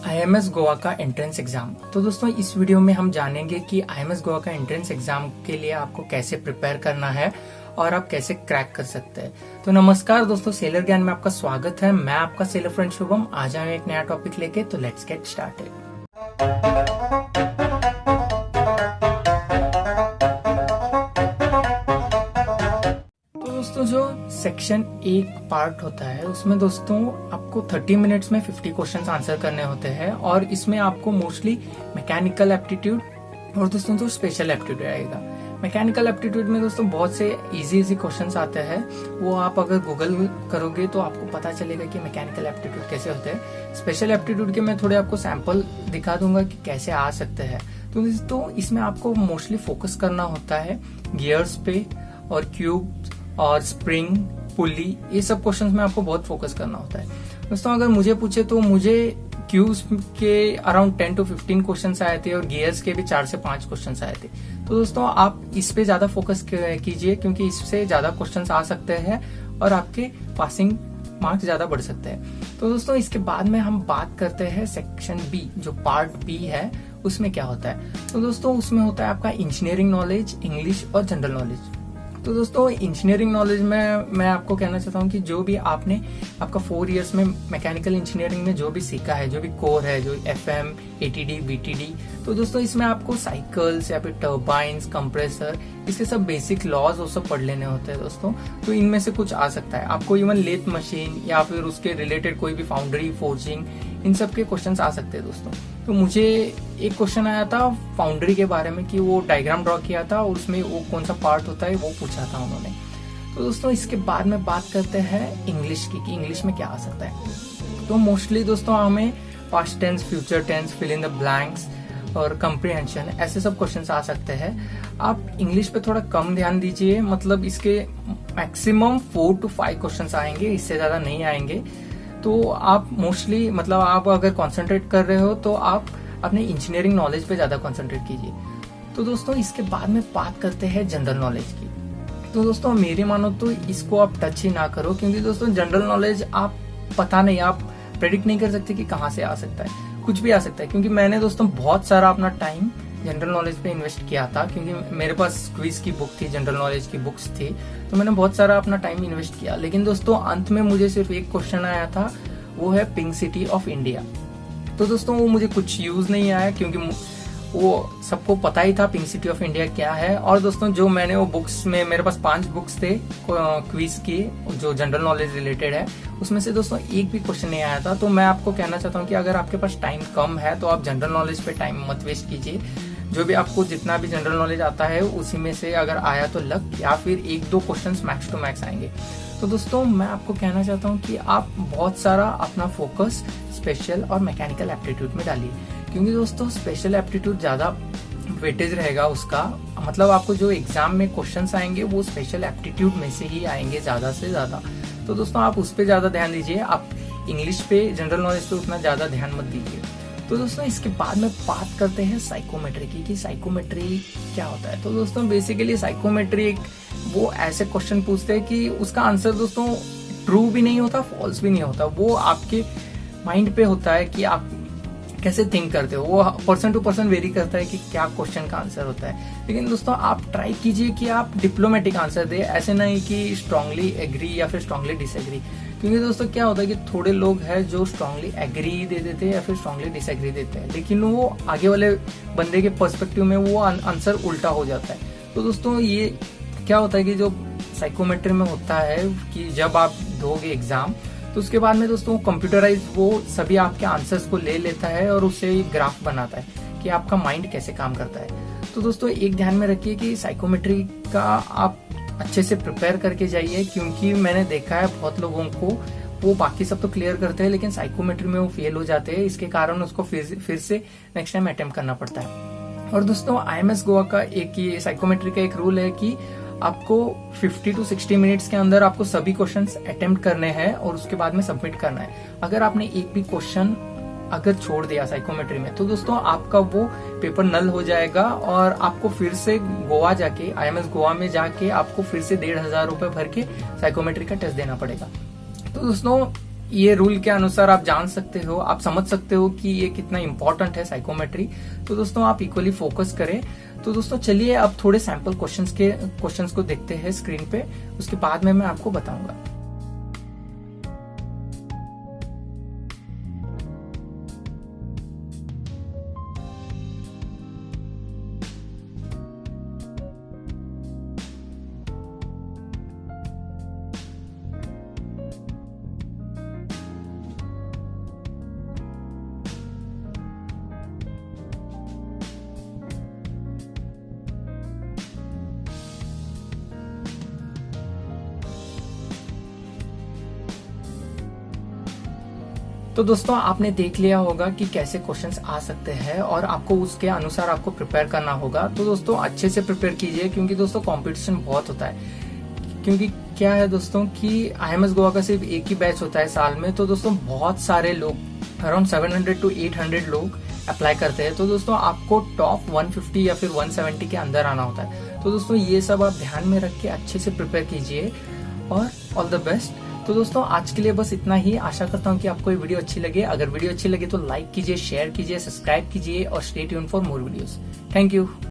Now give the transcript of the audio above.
IMS Goa का entrance exam. तो दोस्तों इस वीडियो में हम जानेंगे कि IMS गोवा का एंट्रेंस एग्जाम के लिए आपको कैसे प्रिपेयर करना है और आप कैसे क्रैक कर सकते हैं। तो नमस्कार दोस्तों, सेलर ज्ञान में आपका स्वागत है। मैं आपका सेलर फ्रेंड शुभम। आज आए एक नया टॉपिक लेके, तो लेट्स गेट स्टार्टेड। दोस्तों जो सेक्शन 1 पार्ट होता है उसमें दोस्तों आपको 30 मिनट्स में 50 क्वेश्चंस आंसर करने होते हैं और इसमें आपको मोस्टली मैकेनिकल एप्टीट्यूड और दोस्तों जो स्पेशल एप्टीट्यूड आएगा। मैकेनिकल एप्टीट्यूड में दोस्तों बहुत से इजी क्वेश्चंस आते हैं, वो आप अगर गूगल करोगे तो आपको पता चलेगा कि मैकेनिकल एप्टीट्यूड कैसे होते हैं। स्पेशल एप्टीट्यूड के मैं थोड़े आपको सैंपल दिखा दूंगा कि कैसे आ सकते हैं। तो इसमें आपको मोस्टली फोकस करना होता है गियर्स पे और क्यूब और स्प्रिंग, पुली, ये सब क्वेश्चंस में आपको बहुत फोकस करना होता है। दोस्तों अगर मुझे पूछे तो मुझे क्यूब्स के अराउंड 10 to 15 क्वेश्चंस आए थे और गियर्स के भी 4 से 5 क्वेश्चंस आए थे। तो दोस्तों आप इस पे ज्यादा फोकस कीजिए क्योंकि इससे ज्यादा क्वेश्चंस आ सकते हैं और आपके पासिंग मार्क्स ज्यादा बढ़ सकते हैं। तो दोस्तों इसके बाद में हम बात करते हैं सेक्शन बी, जो पार्ट बी है, उसमें क्या होता है। तो दोस्तों उसमें होता है आपका इंजीनियरिंग नॉलेज, इंग्लिश और जनरल नॉलेज। तो दोस्तों इंजीनियरिंग नॉलेज में मैं आपको कहना चाहता हूँ कि जो भी आपने आपका 4 इयर्स में मैकेनिकल इंजीनियरिंग में जो भी सीखा है, जो भी कोर है, जो FM, ATD, BTD, तो दोस्तों इसमें आपको साइकिल्स या फिर टर्बाइंस, कंप्रेसर, इसके सब बेसिक लॉज वो सब पढ़ लेने होते हैं दोस्तों। तो इनमें से कुछ आ सकता है आपको, इवन लेथ मशीन या फिर उसके रिलेटेड कोई भी फाउंड्री, फोर्जिंग, इन सब के क्वेश्चंस आ सकते हैं दोस्तों। तो मुझे एक क्वेश्चन आया था फाउंड्री के बारे में कि वो डायग्राम ड्रॉ किया था और उसमें वो कौन सा पार्ट होता है वो पूछा था उन्होंने। तो दोस्तों इसके बाद में बात करते हैं इंग्लिश की, कि इंग्लिश में क्या आ सकता है। तो मोस्टली दोस्तों हमें past tense, future tense, fill in the blanks और कंप्रीहेंशन, ऐसे सब क्वेश्चंस आ सकते हैं। आप इंग्लिश पे थोड़ा कम ध्यान दीजिए, मतलब इसके मैक्सिमम 4 to 5 क्वेश्चंस आएंगे, इससे ज्यादा नहीं आएंगे। तो आप मोस्टली मतलब आप अगर कंसंट्रेट कर रहे हो तो आप अपने इंजीनियरिंग नॉलेज पे ज्यादा कंसंट्रेट कीजिए। तो दोस्तों इसके बाद में बात करते हैं जनरल नॉलेज की। तो दोस्तों मेरी मानो तो इसको आप टच ही ना करो, क्योंकि दोस्तों जनरल नॉलेज आप पता नहीं, आप प्रेडिक्ट नहीं कर सकते कि कहाँ से आ सकता है, कुछ भी आ सकता है। क्योंकि मैंने दोस्तों बहुत सारा अपना टाइम जनरल नॉलेज पे इन्वेस्ट किया था, क्योंकि मेरे पास क्विज की बुक थी, जनरल नॉलेज की बुक्स थी, तो मैंने बहुत सारा अपना टाइम इन्वेस्ट किया। लेकिन दोस्तों अंत में मुझे सिर्फ एक क्वेश्चन आया था, वो है पिंक सिटी ऑफ इंडिया। तो दोस्तों वो मुझे कुछ यूज नहीं आया, क्योंकि वो सबको पता ही था पिंक सिटी ऑफ इंडिया क्या है। और दोस्तों जो मैंने वो बुक्स में, मेरे पास 5 बुक्स थे क्विज की जो जनरल नॉलेज रिलेटेड है, उसमें से दोस्तों एक भी क्वेश्चन नहीं आया था। तो मैं आपको कहना चाहता हूँ कि अगर आपके पास टाइम कम है तो आप जनरल नॉलेज पे टाइम मत वेस्ट कीजिए। जो भी आपको जितना भी जनरल नॉलेज आता है उसी में से अगर आया तो लक, या फिर 1-2 क्वेश्चंस मैक्स टू मैक्स आएंगे। तो दोस्तों मैं आपको कहना चाहता हूँ कि आप बहुत सारा अपना फोकस स्पेशल और मैकेनिकल एप्टीट्यूड में डालिए, क्योंकि दोस्तों स्पेशल एप्टीट्यूड ज्यादा वेटेज रहेगा उसका, मतलब आपको जो एग्जाम में क्वेश्चंस आएंगे वो स्पेशल एप्टीट्यूड में से ही आएंगे ज्यादा से ज्यादा। तो दोस्तों आप उस पर ज्यादा ध्यान दीजिए, आप इंग्लिश पे, जनरल नॉलेज पे उतना ज्यादा ध्यान मत दीजिए। तो दोस्तों इसके बाद में बात करते हैं साइकोमेट्री की, कि साइकोमेट्री क्या होता है। तो दोस्तों बेसिकली साइकोमेट्री वो ऐसे क्वेश्चन पूछते हैं कि उसका आंसर दोस्तों ट्रू भी नहीं होता, फॉल्स भी नहीं होता, वो आपके माइंड पे होता है कि आप कैसे थिंक करते हो। वो पर्सन टू पर्सन वेरी करता है कि क्या क्वेश्चन का आंसर होता है। लेकिन दोस्तों आप ट्राई कीजिए कि आप डिप्लोमेटिक आंसर दे, ऐसे नहीं कि स्ट्रांगली एग्री या फिर स्ट्रांगली डिसएग्री। क्योंकि दोस्तों क्या होता है कि थोड़े लोग हैं जो स्ट्रांगली एग्री दे देते हैं या फिर स्ट्रांगली डिसएग्री देते हैं, लेकिन वो आगे वाले बंदे के पर्सपेक्टिव में वो आंसर उल्टा हो जाता है। तो दोस्तों ये क्या होता है कि जो साइकोमेट्री में होता है कि जब आप दोगे एग्जाम तो उसके बाद में दोस्तों कंप्यूटराइज वो सभी आपके आंसर्स को ले लेता है और उससे ग्राफ बनाता है कि आपका माइंड कैसे काम करता है। तो दोस्तों एक ध्यान में रखिए कि साइकोमेट्री का आप अच्छे से प्रिपेयर करके जाइए, क्योंकि मैंने देखा है बहुत लोगों को वो बाकी सब तो क्लियर करते हैं लेकिन साइकोमेट्री में वो फेल हो जाते हैं, इसके कारण उसको फिर से नेक्स्ट टाइम अटेम्प्ट करना पड़ता है। और दोस्तों IMS गोवा का एक ये साइकोमेट्री का एक रूल है कि आपको 50 to 60 मिनट्स के अंदर आपको सभी क्वेश्चंस अटेम्प्ट करने हैं और उसके बाद में सबमिट करना है। अगर आपने एक भी क्वेश्चन अगर छोड़ दिया साइकोमेट्री में तो दोस्तों आपका वो पेपर नल हो जाएगा और आपको फिर से गोवा जाके, IMS गोवा में जाके आपको फिर से 1,500 रुपए भर के साइकोमेट्री का टेस्ट देना पड़ेगा। तो दोस्तों ये रूल के अनुसार आप जान सकते हो, आप समझ सकते हो कि ये कितना इंपॉर्टेंट है साइकोमेट्री। तो दोस्तों आप इक्वली फोकस करें। तो दोस्तों चलिए अब थोड़े सैंपल क्वेश्चंस को देखते हैं स्क्रीन पे, उसके बाद में मैं आपको बताऊंगा। तो दोस्तों आपने देख लिया होगा कि कैसे क्वेश्चंस आ सकते हैं और आपको उसके अनुसार आपको प्रिपेयर करना होगा। तो दोस्तों अच्छे से प्रिपेयर कीजिए, क्योंकि दोस्तों कंपटीशन बहुत होता है। क्योंकि क्या है दोस्तों कि IIMS गोवा का सिर्फ एक ही बैच होता है साल में। तो दोस्तों बहुत सारे लोग, अराउंड 700 to 800 लोग अप्लाई करते हैं। तो दोस्तों आपको टॉप 150 या फिर 170 के अंदर आना होता है। तो दोस्तों ये सब आप ध्यान में रख के अच्छे से प्रिपेयर कीजिए और ऑल द बेस्ट। तो दोस्तों आज के लिए बस इतना ही। आशा करता हूँ कि आपको ये वीडियो अच्छी लगे। अगर वीडियो अच्छी लगे तो लाइक कीजिए, शेयर कीजिए, सब्सक्राइब कीजिए और stay tuned for more videos. Thank you.